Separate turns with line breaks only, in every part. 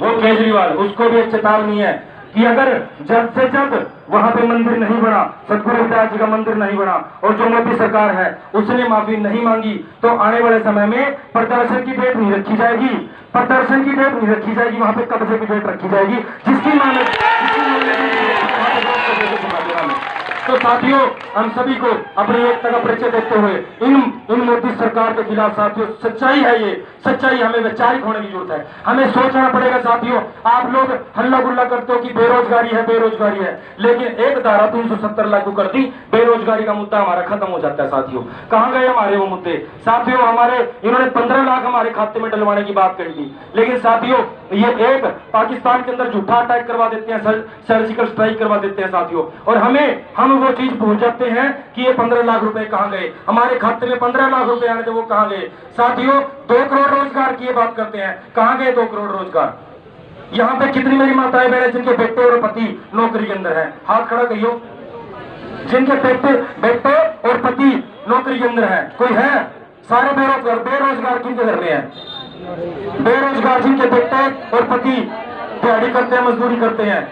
वो केजरीवाल, उसको भी एक चेतावनी है कि अगर जल्द से जल्द वहां पे मंदिर नहीं बना, सतगुरु रविदास जी का मंदिर नहीं बना, और जो मोदी सरकार है उसने माफी नहीं मांगी, तो आने वाले समय में प्रदर्शन की डेट नहीं रखी जाएगी, प्रदर्शन की डेट नहीं रखी जाएगी, वहां पे कब्जे की डेट रखी जाएगी, जिसकी मांग तो साथियों, हम सभी को अपनी एकता का परिचय देते हुए इन मोदी सरकार के खिलाफ साथियों, सच्चाई है ये, सच्चाई हमें वैचारिक होने की जरूरत है, हमें सोचना पड़ेगा साथियों। आप लोग हल्ला गुल्ला करते हो कि बेरोजगारी है, बेरोजगारी है, लेकिन एक धारा 370 लागू कर दी, बेरोजगारी का मुद्दा हमारा खत्म हो जाता है साथियों। कहां गए हमारे वो मुद्दे साथियों? हमारे इन्होंने 15 लाख हमारे खाते में डलवाने की बात कही थी, लेकिन साथियों ये एक पाकिस्तान के अंदर झूठा अटैक करवा देते हैं, सर्जिकल स्ट्राइक करवा देते हैं साथियों, और हम वो चीज भूल जाते हैं कि ये 15 लाख रुपए कहां गए, हमारे खाते में 15 लाख रुपए आने थे, वो कहां गए साथियों? 2 करोड़ रोजगार की बात करते हैं, कहां गए 2 करोड़ रोजगार? यहाँ पे कितनी मेरी माताएं बहनें जिनके बेटे और पति नौकरी के अंदर है, हाथ खड़ा करियो। जिनके बेटे और पति नौकरी के अंदर है, कोई है? सारे बेरोजगार। बेरोजगार किनके घर में है? बेरोजगार जिनके बेटे और पति दिहाड़ी करते हैं, मजदूरी करते हैं,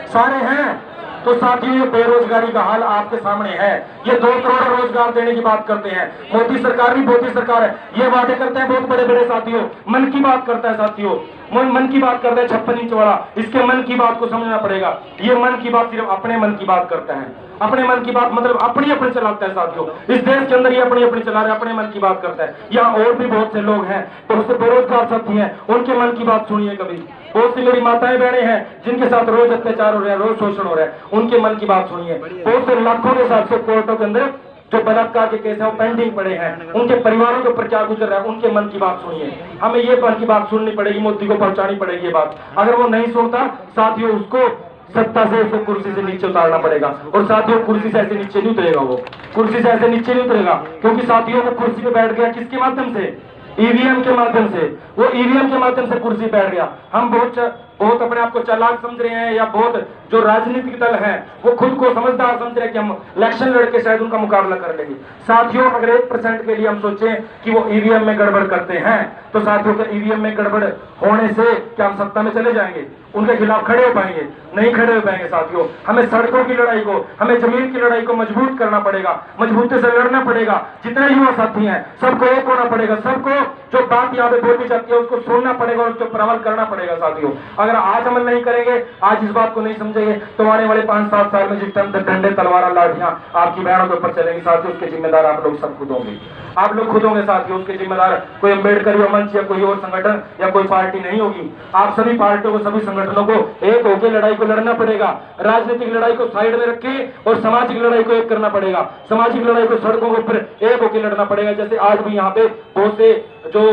सारे हैं। तो साथियों ये बेरोजगारी का हाल आपके सामने है। ये 2 करोड़ रोजगार देने की बात करते हैं, मोदी सरकार भी मोदी सरकार है, ये वादे करते हैं बहुत बड़े बड़े साथियों, मन की बात करता है साथियों, मन की बात करता है 56 इंच वाला, इसके मन की बात को समझना पड़ेगा। ये मन की बात सिर्फ अपने मन की बात करता है, अपने मन की बात मतलब अपनी चलाता है साथियों। इस देश के अंदर ये अपनी चला रहा है, अपने मन की बात करता है। यहाँ और भी बहुत से लोग हैं, बहुत से बेरोजगार साथी हैं, उनके मन की बात सुनिए कभी। बहुत सी मेरी माताएं बहनें हैं जिनके साथ रोज अत्याचार हो रहा है, रोज शोषण हो रहा है, उनके मन की बात सुनिए। बहुत से लाखों के साथ कोर्टों के अंदर जो बलात्कार के केस है वो पेंडिंग पड़े हैं, उनके परिवारों के ऊपर क्या गुजर रहा है, उनके मन की बात सुनिए। हमें ये मन की बात सुननी पड़ेगी, मोदी को पहुंचानी पड़ेगी ये बात। अगर वो नहीं सुनता साथियों, उसको सत्ता से उसको कुर्सी से नीचे उतारना पड़ेगा, और साथियों कुर्सी से ऐसे नीचे नहीं उतरेगा, वो कुर्सी से ऐसे नीचे नहीं उतरेगा, क्योंकि साथियों वो कुर्सी पे बैठ गया किसके माध्यम से? ईवीएम के माध्यम से। वो ईवीएम के माध्यम से कुर्सी बैठ गया। हम बहुत अपने आप को चालाक समझ रहे हैं, या बहुत जो राजनीतिक दल हैं वो खुद को समझदार समझ रहे हैं कि हम इलेक्शन लड़के शायद उनका मुकाबला कर लेंगे। साथियों अगर 1% के लिए हम सोचें कि वो ईवीएम में गड़बड़ करते हैं, तो साथियों का ईवीएम में गड़बड़ होने से क्या हम सत्ता में चले जाएंगे? उनके खिलाफ खड़े हो पाएंगे? नहीं खड़े हो पाएंगे साथियों। हमें सड़कों की लड़ाई को, हमें जमीन की लड़ाई को मजबूत करना पड़ेगा, मजबूती से लड़ना पड़ेगा। जितने युवा साथी हैं सबको एक होना पड़ेगा, सबको जो बात यहाँ पे बोली जाती है उसको सुनना पड़ेगा और उसके ऊपर अमल करना पड़ेगा साथियों। अगर आज अमल नहीं करेंगे, आज इस बात को नहीं समझेंगे, तो आने वाले 5-7 साल में जिस टाइम तक डंडे तलवार लाठियां आपकी बहनों के ऊपर चलेंगी साथियों, उसके जिम्मेदार आप लोग सब खुद होंगे, आप लोग खुद होंगे साथियों। उसके जिम्मेदार कोई अम्बेडकर या मंच या कोई और संगठन या कोई पार्टी नहीं होगी। आप सभी पार्टियों को, सभी संगठनों को एक होकर लड़ाई को लड़ना पड़ेगा। राजनीतिक लड़ाई को साइड में रखे और सामाजिक लड़ाई को एक करना पड़ेगा। सामाजिक लड़ाई को सड़कों के ऊपर एक होकर लड़ना पड़ेगा। जैसे आज भी यहाँ पे बहुत से जो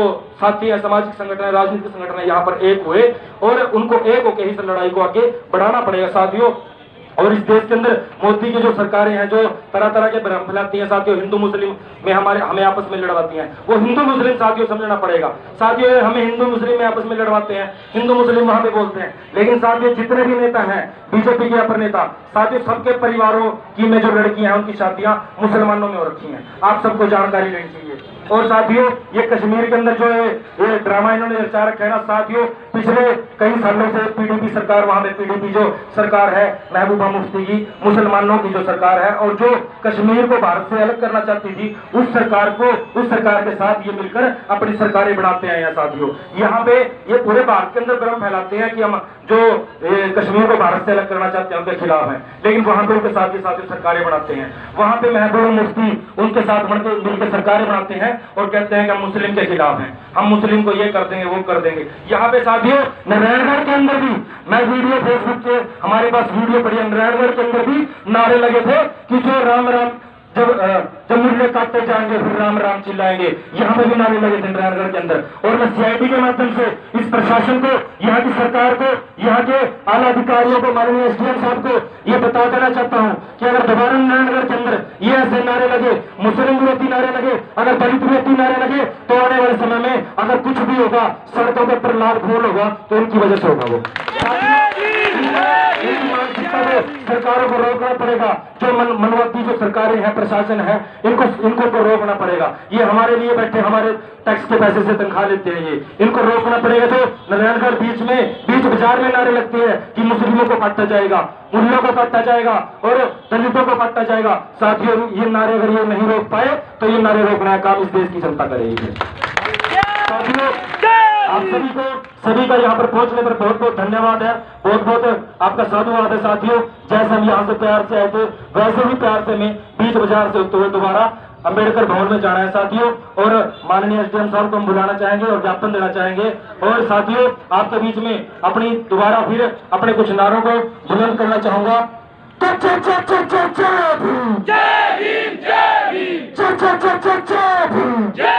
साथी हैं, सामाजिक संगठन है, राजनीतिक संगठन है, यहाँ पर एक हुए और उनको एक होकर ही लड़ाई को आगे बढ़ाना पड़ेगा साथियों। और इस देश के अंदर मोदी की जो सरकारें हैं जो तरह तरह के भ्रम फैलाती हैं साथियों, हिंदू मुस्लिम में हमें आपस में लड़वाती हैं, वो हिंदू मुस्लिम साथियों समझना पड़ेगा साथियों। हमें हिंदू मुस्लिम में आपस में लड़वाते हैं, हिंदू मुस्लिम वहां पे बोलते हैं, लेकिन साथियों जितने भी नेता हैं बीजेपी के अपर नेता साथियों, सबके परिवारों की में जो लड़कियां हैं उनकी शादियां मुसलमानों में हो रखी हैं। आप सबको जानकारी लेनी चाहिए। और साथियों ये कश्मीर के अंदर जो ये ड्रामा इन्होंने रचा रखा है ना साथियों, पिछले कई सालों से पीडीपी सरकार, वहां पे पीडीपी जो सरकार है महबूबा मुफ्ती की, मुसलमानों की जो सरकार है और जो कश्मीर को भारत से अलग करना चाहती थी, उस सरकार के साथ ये मिलकर अपनी सरकारें बनाते आए हैं साथियों। यहाँ पे ये पूरे भारत के अंदर भ्रम फैलाते हैं कि हम जो कश्मीर को भारत से अलग करना चाहते हैं उनके खिलाफ है, लेकिन वहां पे उनके साथ ही सरकारें बनाते हैं। वहां पे महबूबा मुफ्ती उनके साथ मिलकर सरकारें बनाते हैं और कहते हैं कि हम मुस्लिम के खिलाफ हैं, हम मुस्लिम को ये कर देंगे वो कर देंगे। यहाँ पे साथियों नारायणगढ़ के अंदर भी मैं वीडियो फेसबुक पे हमारे पास वीडियो पड़ी है, नारायणगढ़ के अंदर भी नारे लगे थे कि जो राम राम जब मुर्गे काटते जाएंगे फिर राम राम चिल्लाएंगे। यहाँ पे भी नारे लगे थे नारायणगढ़ के अंदर। और मैं सीआईडी के माध्यम से इस प्रशासन को, यहाँ की सरकार को, यहाँ के आला अधिकारियों को, माननीय एसडीएम साहब को ये बता देना चाहता हूँ कि अगर दोबारा नारायणगढ़ के अंदर ये ऐसे नारे लगे, मुस्लिम विरोधी नारे लगे, अगर दलित विरोधी नारे लगे, तो आने वाले समय में अगर कुछ भी होगा, सड़कों के ऊपर लाल फूल होगा, तो उनकी वजह से होगा। वो मानसिकता सरकारों को रोकना पड़ेगा। जो मनवती जो सरकारें हैं, प्रशासन है, इनको तो रोकना पड़ेगा। ये हमारे लिए बैठे, हमारे टैक्स के पैसे से तनख्वाह लेते हैं, ये इनको रोकना पड़ेगा। जो नारायणगढ़ बीच बाजार में नारे लगते हैं कि मुस्लिमों को काटा जाएगा, मुल्लों को काटा जाएगा और दलितों को काटा जाएगा। साथियों, ये नारे अगर ये नहीं रोक पाए तो ये नारे रोकना है काम इस देश की जनता करेगी। साथियों, आप सभी का यहाँ पर पहुंचने पर बहुत बहुत धन्यवाद है, बहुत बहुत आपका साधुवाद है। साथियों, जैसे हम यहाँ से प्यार से आए थे, वैसे ही प्यार से हमें बीच बाजार से होते हुए दोबारा अंबेडकर भवन में जाना है साथियों। और माननीय एसडीएम साहब को हम बुलाना चाहेंगे और ज्ञापन देना चाहेंगे। और साथियों, आपके बीच में अपनी दोबारा फिर अपने कुछ नारों को बुलंद करना चाहूंगा। जय भीम, जय भीम, जय भीम, जय भीम, जय भीम, जय